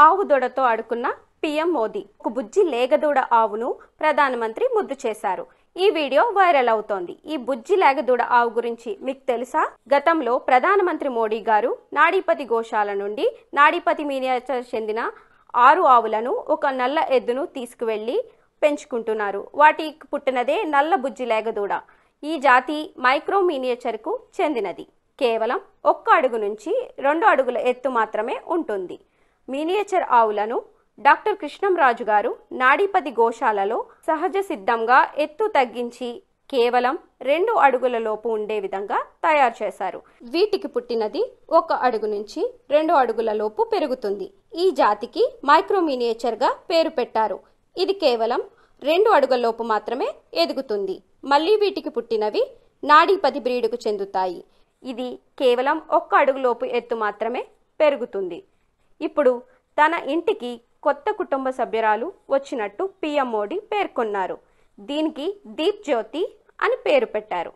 ఆవు దూడతో ఆడుకున్న పీఎం మోదీ. ఒక బుజ్జి లేగదూడ ఆవును ప్రధానమంత్రి ముద్దు చేశారు. ఈ వీడియో వైరల్ అవుతోంది. ఈ బుజ్జి లేగదూడ ఆవు గురించి మీకు తెలుసా? గతంలో ప్రధానమంత్రి మోడీ గారు నాడీపతి గోశాల నుండి నాడీపతి మినియేచర్ చెందిన 6 ఆవులను ఒక నల్ల ఎద్దును తీసుకువెళ్లి పెంచుకుంటున్నారు. వాటికి పుట్టినదే నల్ల బుజ్జి లేగదూడ. ఈ జాతి మైక్రో మినియేచర్ కు చెందినది. కేవలం 1 అడుగు నుంచి 2 అడుగుల ఎత్తు మాత్రమే ఉంటుంది. మినియేచర్ ఆవులను డాక్టర్ కృష్ణంరాజు గారు నాడీపతి గోశాలలో సహజ సిద్ధంగా ఎత్తు తగ్గించి కేవలం 2 అడుగుల లోపు ఉండే విధంగా తయారు చేశారు. వీటికి పుట్టినది 1 అడుగు నుంచి 2 అడుగుల లోపు పెరుగుతుంది. ఈ జాతికి మైక్రో మినియేచర్ గా పేరు పెట్టారు. ఇది కేవలం 2 అడుగుల లోపు మాత్రమే ఎదుగుతుంది. మళ్ళీ వీటికి పుట్టినవి నాడీపతి బ్రీడుకు చెందుతాయి. ఇది కేవలం 1 అడుగు లోపు ఎత్తు మాత్రమే పెరుగుతుంది. ఇప్పుడు తన ఇంటికి కొత్త కుటుంబ సభ్యురాలు వచ్చినట్టు పీఎం మోడీ పేర్కొన్నారు. దీనికి దీప్ జ్యోతి అని పేరు పెట్టారు.